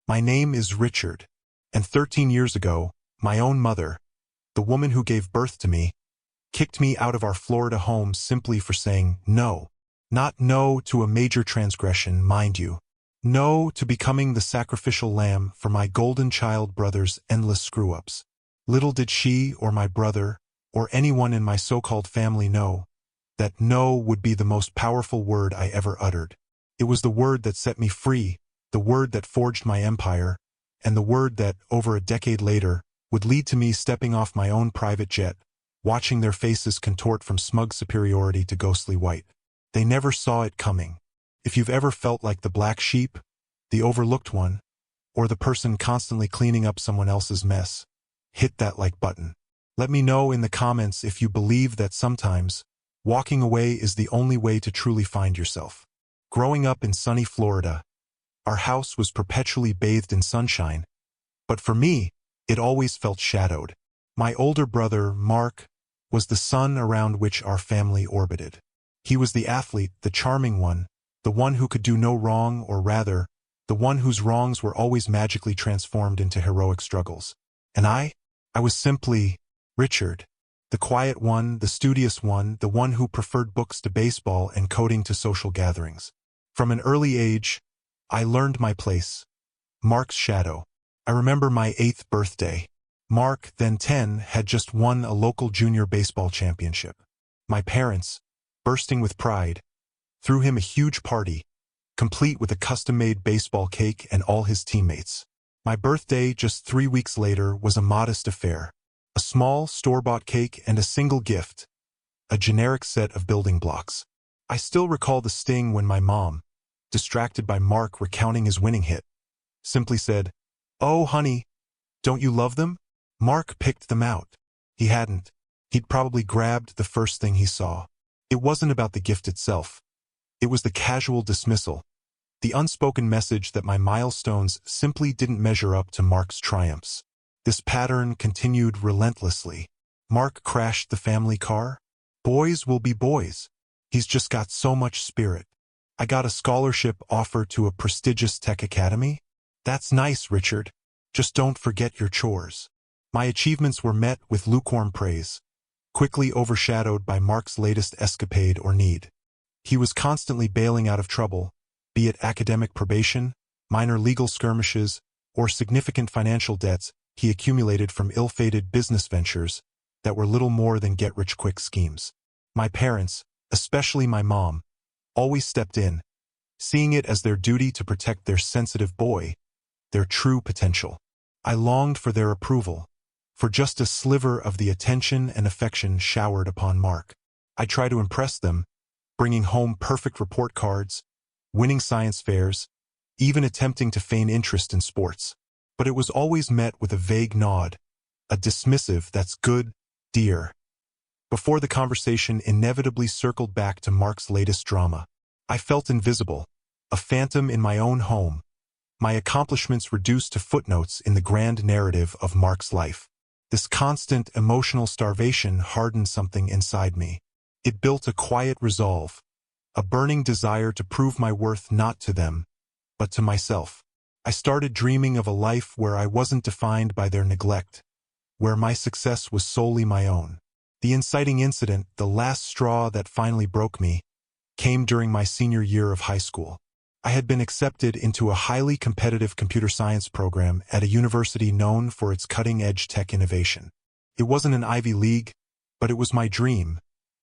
My name is Richard, and 13 years ago, my own mother, the woman who gave birth to me, kicked me out of our Florida home simply for saying no. Not no to a major transgression, mind you. No to becoming the sacrificial lamb for my golden child brother's endless screw-ups. Little did she or my brother or anyone in my so-called family know that no would be the most powerful word I ever uttered. It was the word that set me free, the word that forged my empire, and the word that, over a decade later, would lead to me stepping off my own private jet, watching their faces contort from smug superiority to ghostly white. They never saw it coming. If you've ever felt like the black sheep, the overlooked one, or the person constantly cleaning up someone else's mess, hit that like button. Let me know in the comments if you believe that sometimes walking away is the only way to truly find yourself. Growing up in sunny Florida, our house was perpetually bathed in sunshine, but for me, it always felt shadowed. My older brother, Mark, was the sun around which our family orbited. He was the athlete, the charming one, the one who could do no wrong, or rather, the one whose wrongs were always magically transformed into heroic struggles. And I was simply Richard, the quiet one, the studious one, the one who preferred books to baseball and coding to social gatherings. From an early age, I learned my place. Mark's shadow. I remember my 8th birthday. Mark, then 10, had just won a local junior baseball championship. My parents, bursting with pride, threw him a huge party, complete with a custom-made baseball cake and all his teammates. My birthday, just 3 weeks later, was a modest affair. A small, store-bought cake and a single gift, a generic set of building blocks. I still recall the sting when my mom, distracted by Mark recounting his winning hit, simply said, "Oh, honey, don't you love them?" Mark picked them out. He hadn't. He'd probably grabbed the first thing he saw. It wasn't about the gift itself. It was the casual dismissal, the unspoken message that my milestones simply didn't measure up to Mark's triumphs. This pattern continued relentlessly. Mark crashed the family car. Boys will be boys. He's just got so much spirit. I got a scholarship offer to a prestigious tech academy. That's nice, Richard. Just don't forget your chores. My achievements were met with lukewarm praise, quickly overshadowed by Mark's latest escapade or need. He was constantly bailing out of trouble, be it academic probation, minor legal skirmishes, or significant financial debts he accumulated from ill-fated business ventures that were little more than get-rich-quick schemes. My parents, especially my mom, always stepped in, seeing it as their duty to protect their sensitive boy, their true potential. I longed for their approval, for just a sliver of the attention and affection showered upon Mark. I tried to impress them, bringing home perfect report cards, winning science fairs, even attempting to feign interest in sports. But it was always met with a vague nod, a dismissive "that's good, dear," before the conversation inevitably circled back to Mark's latest drama. I felt invisible, a phantom in my own home, my accomplishments reduced to footnotes in the grand narrative of Mark's life. This constant emotional starvation hardened something inside me. It built a quiet resolve, a burning desire to prove my worth not to them, but to myself. I started dreaming of a life where I wasn't defined by their neglect, where my success was solely my own. The inciting incident, the last straw that finally broke me, came during my senior year of high school. I had been accepted into a highly competitive computer science program at a university known for its cutting-edge tech innovation. It wasn't an Ivy League, but it was my dream,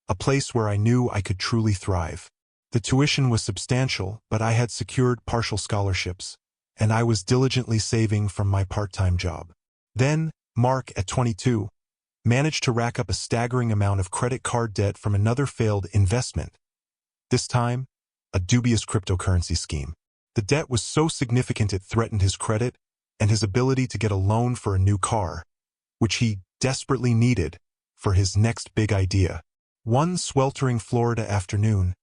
a place where I knew I could truly thrive. The tuition was substantial, but I had secured partial scholarships, and I was diligently saving from my part-time job. Then, Mark, at 22, managed to rack up a staggering amount of credit card debt from another failed investment. This time, a dubious cryptocurrency scheme. The debt was so significant it threatened his credit and his ability to get a loan for a new car, which he desperately needed for his next big idea. One sweltering Florida afternoon,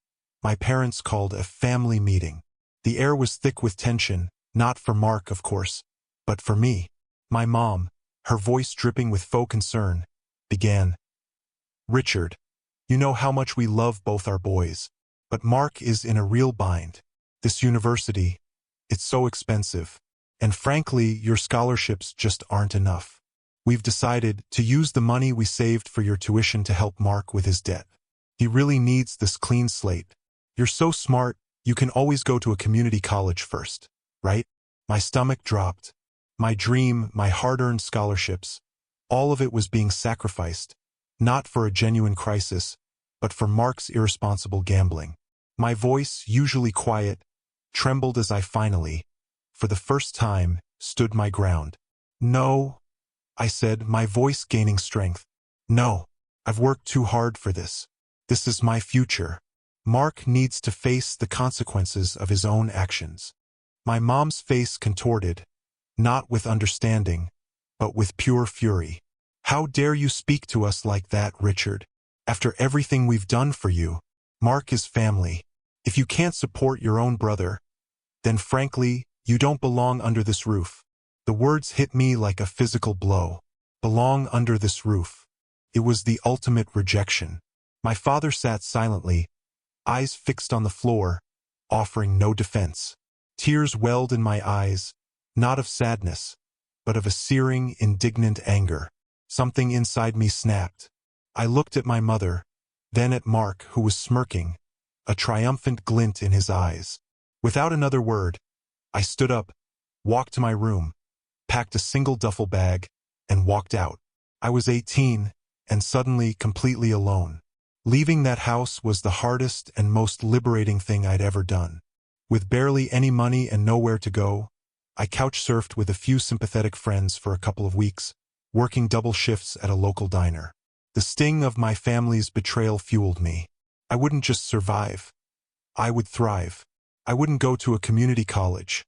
my parents called a family meeting. The air was thick with tension, not for Mark, of course, but for me. My mom, her voice dripping with faux concern, began, "Richard, you know how much we love both our boys, but Mark is in a real bind. This university, it's so expensive. And frankly, your scholarships just aren't enough. We've decided to use the money we saved for your tuition to help Mark with his debt. He really needs this clean slate. You're so smart, you can always go to a community college first, right? My stomach dropped. My dream, my hard-earned scholarships, all of it was being sacrificed, not for a genuine crisis, but for Mark's irresponsible gambling. My voice, usually quiet, trembled as I finally, for the first time, stood my ground. No, I said, my voice gaining strength. No, I've worked too hard for this. This is my future. Mark needs to face the consequences of his own actions. My mom's face contorted, not with understanding, but with pure fury. How dare you speak to us like that, Richard? After everything we've done for you, Mark is family. If you can't support your own brother, then frankly, you don't belong under this roof. The words hit me like a physical blow. Belong under this roof. It was the ultimate rejection. My father sat silently, eyes fixed on the floor, offering no defense. Tears welled in my eyes, not of sadness, but of a searing, indignant anger. Something inside me snapped. I looked at my mother, then at Mark, who was smirking, a triumphant glint in his eyes. Without another word, I stood up, walked to my room, packed a single duffel bag, and walked out. I was 18, and suddenly completely alone. Leaving that house was the hardest and most liberating thing I'd ever done. With barely any money and nowhere to go, I couch-surfed with a few sympathetic friends for a couple of weeks, working double shifts at a local diner. The sting of my family's betrayal fueled me. I wouldn't just survive. I would thrive. I wouldn't go to a community college.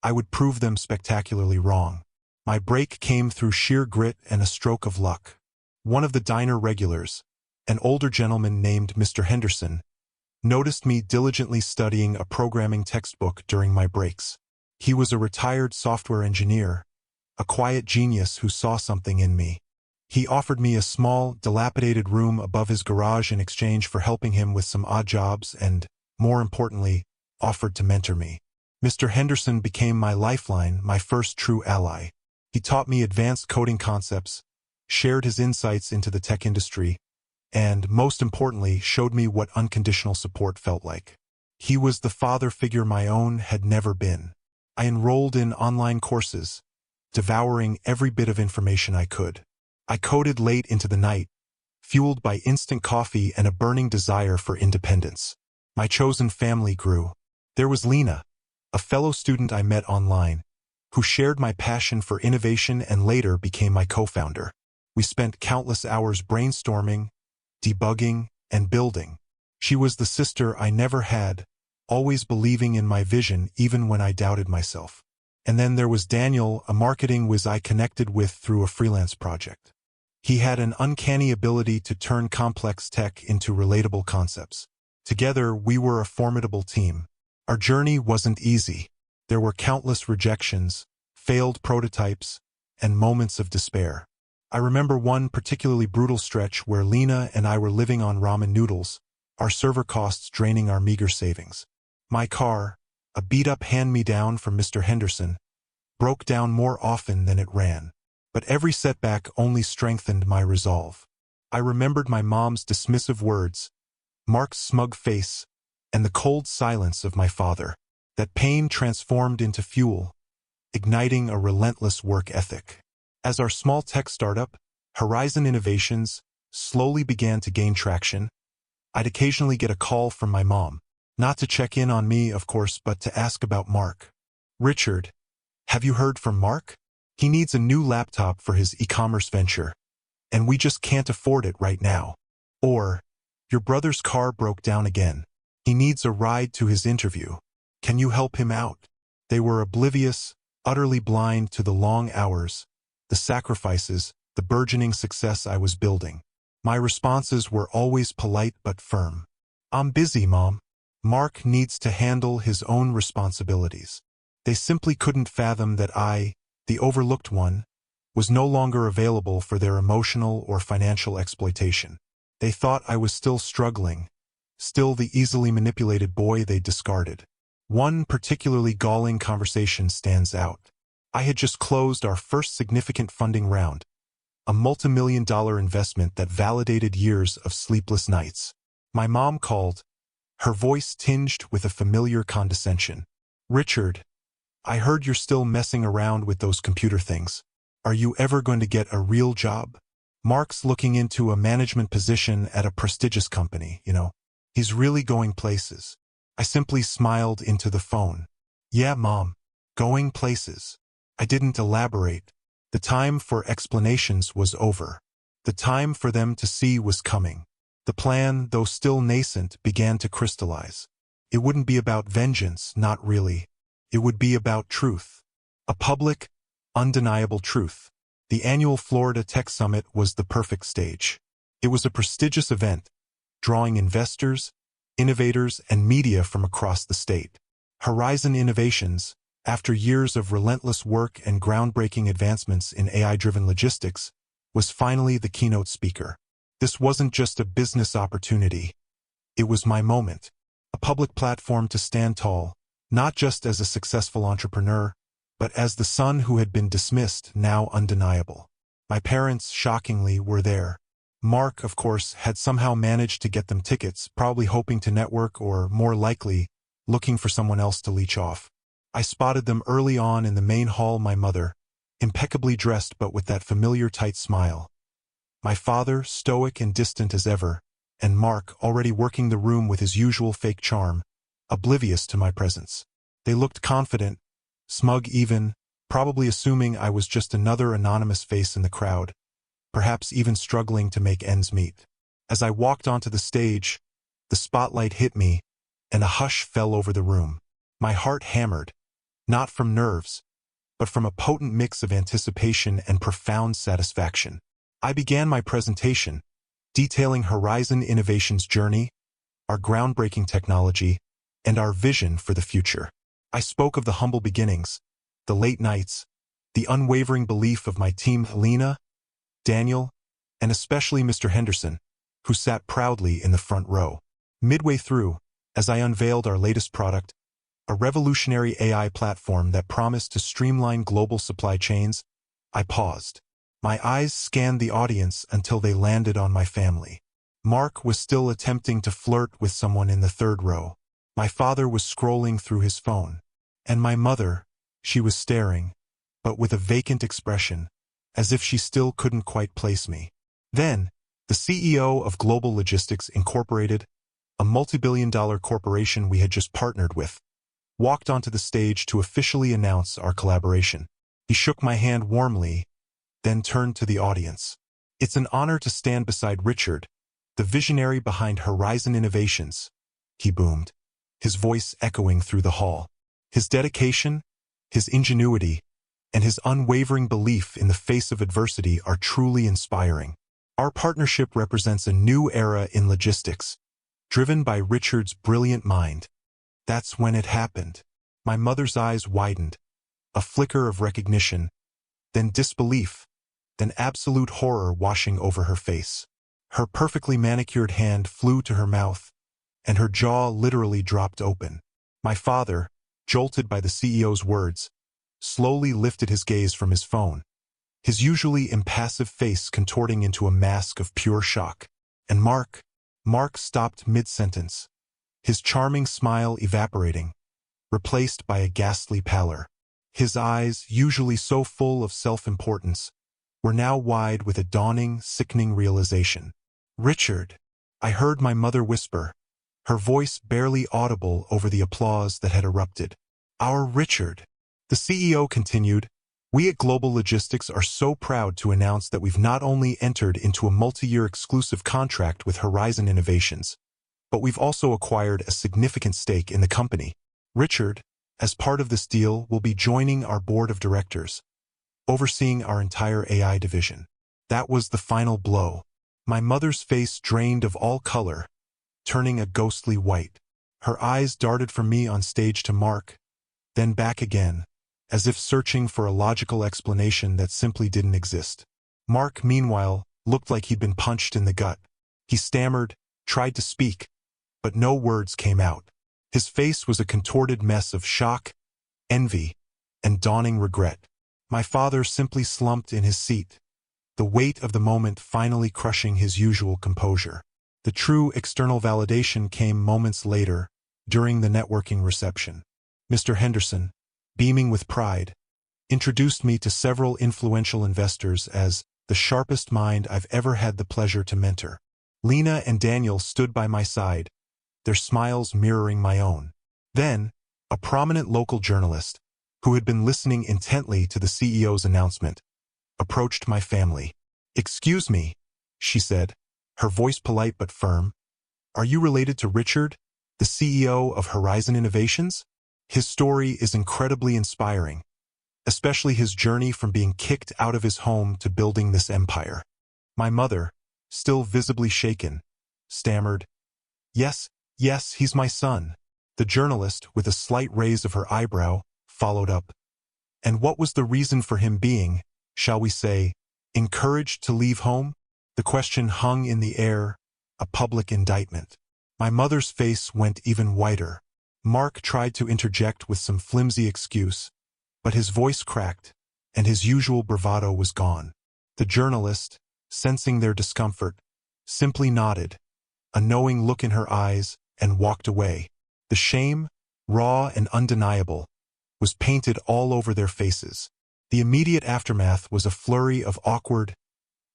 I would prove them spectacularly wrong. My break came through sheer grit and a stroke of luck. One of the diner regulars, an older gentleman named Mr. Henderson, noticed me diligently studying a programming textbook during my breaks. He was a retired software engineer, a quiet genius who saw something in me. He offered me a small, dilapidated room above his garage in exchange for helping him with some odd jobs and, more importantly, offered to mentor me. Mr. Henderson became my lifeline, my first true ally. He taught me advanced coding concepts, shared his insights into the tech industry, and, most importantly, showed me what unconditional support felt like. He was the father figure my own had never been. I enrolled in online courses, devouring every bit of information I could. I coded late into the night, fueled by instant coffee and a burning desire for independence. My chosen family grew. There was Lena, a fellow student I met online, who shared my passion for innovation and later became my co-founder. We spent countless hours brainstorming, debugging, and building. She was the sister I never had, always believing in my vision even when I doubted myself. And then there was Daniel, a marketing whiz I connected with through a freelance project. He had an uncanny ability to turn complex tech into relatable concepts. Together, we were a formidable team. Our journey wasn't easy. There were countless rejections, failed prototypes, and moments of despair. I remember one particularly brutal stretch where Lena and I were living on ramen noodles, our server costs draining our meager savings. My car, a beat-up hand-me-down from Mr. Henderson, broke down more often than it ran. But every setback only strengthened my resolve. I remembered my mom's dismissive words, Mark's smug face, and the cold silence of my father. That pain transformed into fuel, igniting a relentless work ethic. As our small tech startup, Horizon Innovations, slowly began to gain traction, I'd occasionally get a call from my mom, not to check in on me, of course, but to ask about Mark. Richard, have you heard from Mark? He needs a new laptop for his e-commerce venture, and we just can't afford it right now. Or, your brother's car broke down again. He needs a ride to his interview. Can you help him out? They were oblivious, utterly blind to the long hours, the sacrifices, the burgeoning success I was building. My responses were always polite but firm. I'm busy, Mom. Mark needs to handle his own responsibilities. They simply couldn't fathom that I, the overlooked one, was no longer available for their emotional or financial exploitation. They thought I was still struggling, still the easily manipulated boy they discarded. One particularly galling conversation stands out. I had just closed our first significant funding round, a multi-million-dollar investment that validated years of sleepless nights. My mom called, her voice tinged with a familiar condescension. "Richard, I heard you're still messing around with those computer things. Are you ever going to get a real job? Mark's looking into a management position at a prestigious company, you know. He's really going places." I simply smiled into the phone. "Yeah, Mom, going places." I didn't elaborate. The time for explanations was over. The time for them to see was coming. The plan, though still nascent, began to crystallize. It wouldn't be about vengeance, not really. It would be about truth. A public, undeniable truth. The annual Florida Tech Summit was the perfect stage. It was a prestigious event, drawing investors, innovators, and media from across the state. Horizon Innovations, after years of relentless work and groundbreaking advancements in AI-driven logistics, was finally the keynote speaker. This wasn't just a business opportunity. It was my moment. A public platform to stand tall, not just as a successful entrepreneur, but as the son who had been dismissed, now undeniable. My parents, shockingly, were there. Mark, of course, had somehow managed to get them tickets, probably hoping to network or, more likely, looking for someone else to leech off. I spotted them early on in the main hall. My mother, impeccably dressed but with that familiar tight smile. My father, stoic and distant as ever, and Mark, already working the room with his usual fake charm, oblivious to my presence. They looked confident, smug even, probably assuming I was just another anonymous face in the crowd, perhaps even struggling to make ends meet. As I walked onto the stage, the spotlight hit me, and a hush fell over the room. My heart hammered, not from nerves, but from a potent mix of anticipation and profound satisfaction. I began my presentation, detailing Horizon Innovations' journey, our groundbreaking technology, and our vision for the future. I spoke of the humble beginnings, the late nights, the unwavering belief of my team, Helena, Daniel, and especially Mr. Henderson, who sat proudly in the front row. Midway through, as I unveiled our latest product, a revolutionary AI platform that promised to streamline global supply chains, I paused. My eyes scanned the audience until they landed on my family. Mark was still attempting to flirt with someone in the third row. My father was scrolling through his phone. And my mother, she was staring, but with a vacant expression, as if she still couldn't quite place me. Then, the CEO of Global Logistics Incorporated, a multi-billion-dollar corporation we had just partnered with, walked onto the stage to officially announce our collaboration. He shook my hand warmly, then turned to the audience. "It's an honor to stand beside Richard, the visionary behind Horizon Innovations," he boomed, his voice echoing through the hall. "His dedication, his ingenuity, and his unwavering belief in the face of adversity are truly inspiring. Our partnership represents a new era in logistics, driven by Richard's brilliant mind." That's when it happened. My mother's eyes widened, a flicker of recognition, then disbelief, then absolute horror washing over her face. Her perfectly manicured hand flew to her mouth, and her jaw literally dropped open. My father, jolted by the CEO's words, slowly lifted his gaze from his phone, his usually impassive face contorting into a mask of pure shock. And Mark stopped mid-sentence, his charming smile evaporating, replaced by a ghastly pallor. His eyes, usually so full of self-importance, were now wide with a dawning, sickening realization. "Richard," I heard my mother whisper, her voice barely audible over the applause that had erupted. "Our Richard." The CEO continued, "We at Global Logistics are so proud to announce that we've not only entered into a multi-year exclusive contract with Horizon Innovations, but we've also acquired a significant stake in the company. Richard, as part of this deal, will be joining our board of directors, overseeing our entire AI division." That was the final blow. My mother's face drained of all color, turning a ghostly white. Her eyes darted from me on stage to Mark, then back again, as if searching for a logical explanation that simply didn't exist. Mark, meanwhile, looked like he'd been punched in the gut. He stammered, tried to speak, but no words came out. His face was a contorted mess of shock, envy, and dawning regret. My father simply slumped in his seat, the weight of the moment finally crushing his usual composure. The true external validation came moments later, during the networking reception. Mr. Henderson, beaming with pride, introduced me to several influential investors as the sharpest mind I've ever had the pleasure to mentor. Lena and Daniel stood by my side, their smiles mirroring my own. Then, a prominent local journalist, who had been listening intently to the CEO's announcement, approached my family. "Excuse me," she said, her voice polite but firm. "Are you related to Richard, the CEO of Horizon Innovations? His story is incredibly inspiring, especially his journey from being kicked out of his home to building this empire." My mother, still visibly shaken, stammered, Yes, he's my son." The journalist, with a slight raise of her eyebrow, followed up. "And what was the reason for him being, shall we say, encouraged to leave home?" The question hung in the air, a public indictment. My mother's face went even whiter. Mark tried to interject with some flimsy excuse, but his voice cracked, and his usual bravado was gone. The journalist, sensing their discomfort, simply nodded, a knowing look in her eyes, and walked away. The shame, raw and undeniable, was painted all over their faces. The immediate aftermath was a flurry of awkward,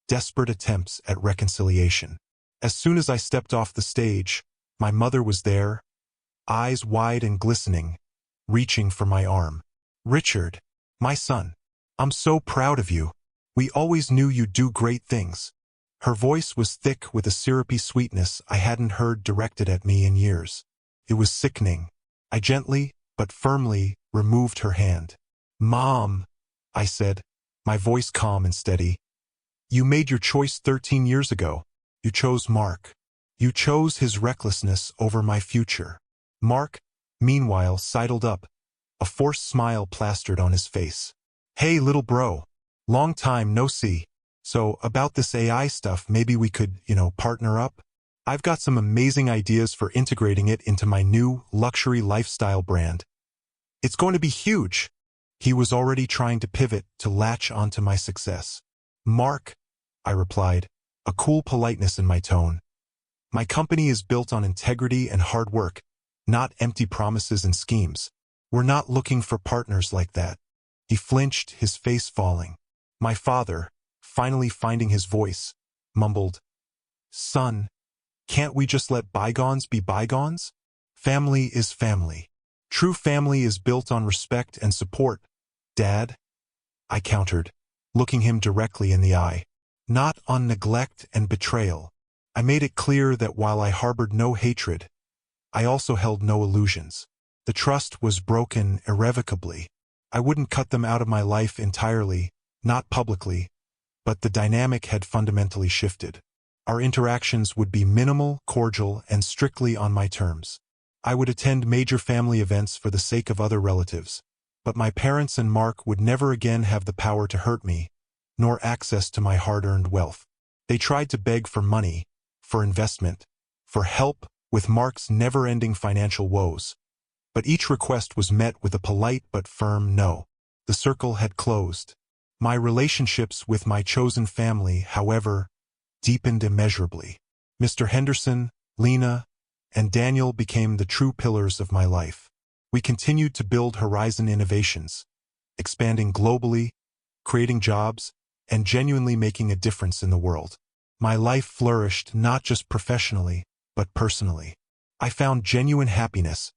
desperate attempts at reconciliation. As soon as I stepped off the stage, my mother was there, eyes wide and glistening, reaching for my arm. "Richard, my son, I'm so proud of you. We always knew you'd do great things." Her voice was thick with a syrupy sweetness I hadn't heard directed at me in years. It was sickening. I gently, but firmly, removed her hand. "Mom," I said, my voice calm and steady, "you made your choice 13 years ago. You chose Mark. You chose his recklessness over my future." Mark, meanwhile, sidled up, a forced smile plastered on his face. "Hey, little bro. Long time no see. So, about this AI stuff, maybe we could, partner up? I've got some amazing ideas for integrating it into my new luxury lifestyle brand. It's going to be huge." He was already trying to pivot to latch onto my success. "Mark," I replied, a cool politeness in my tone, "my company is built on integrity and hard work, not empty promises and schemes. We're not looking for partners like that." He flinched, his face falling. My father, finally finding his voice, mumbled, "Son, can't we just let bygones be bygones? Family is family. True family is built on respect and support, Dad," I countered, looking him directly in the eye. "Not on neglect and betrayal." I made it clear that while I harbored no hatred, I also held no illusions. The trust was broken irrevocably. I wouldn't cut them out of my life entirely, not publicly, but the dynamic had fundamentally shifted. Our interactions would be minimal, cordial, and strictly on my terms. I would attend major family events for the sake of other relatives, but my parents and Mark would never again have the power to hurt me, nor access to my hard-earned wealth. They tried to beg for money, for investment, for help with Mark's never-ending financial woes, but each request was met with a polite but firm no. The circle had closed. My relationships with my chosen family, however, deepened immeasurably. Mr. Henderson, Lena, and Daniel became the true pillars of my life. We continued to build Horizon Innovations, expanding globally, creating jobs, and genuinely making a difference in the world. My life flourished not just professionally, but personally. I found genuine happiness,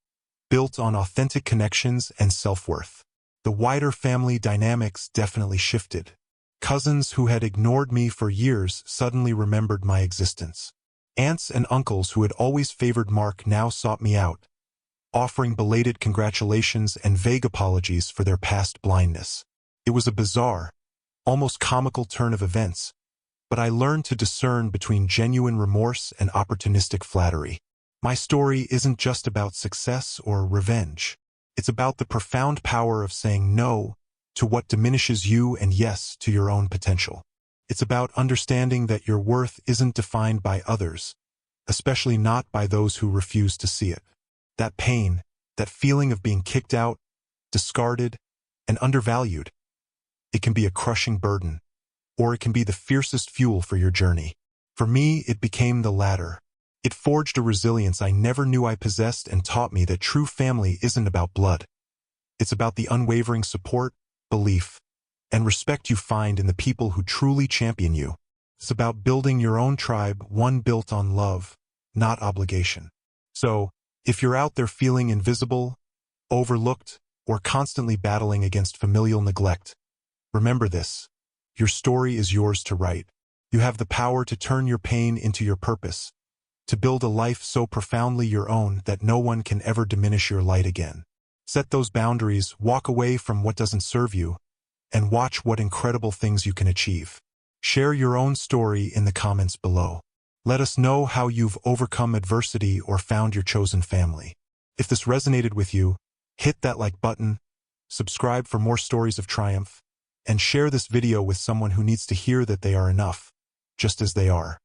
built on authentic connections and self-worth. The wider family dynamics definitely shifted. Cousins who had ignored me for years suddenly remembered my existence. Aunts and uncles who had always favored Mark now sought me out, offering belated congratulations and vague apologies for their past blindness. It was a bizarre, almost comical turn of events, but I learned to discern between genuine remorse and opportunistic flattery. My story isn't just about success or revenge. It's about the profound power of saying no to what diminishes you and yes to your own potential. It's about understanding that your worth isn't defined by others, especially not by those who refuse to see it. That pain, that feeling of being kicked out, discarded, and undervalued, It can be a crushing burden, or it can be the fiercest fuel for your journey. For me, it became the latter. It forged a resilience I never knew I possessed and taught me that true family isn't about blood. It's about the unwavering support, belief, and respect you find in the people who truly champion you. It's about building your own tribe, one built on love, not obligation. So, if you're out there feeling invisible, overlooked, or constantly battling against familial neglect, remember this. Your story is yours to write. You have the power to turn your pain into your purpose, to build a life so profoundly your own that no one can ever diminish your light again. Set those boundaries, walk away from what doesn't serve you, and watch what incredible things you can achieve. Share your own story in the comments below. Let us know how you've overcome adversity or found your chosen family. If this resonated with you, hit that like button, subscribe for more stories of triumph, and share this video with someone who needs to hear that they are enough, just as they are.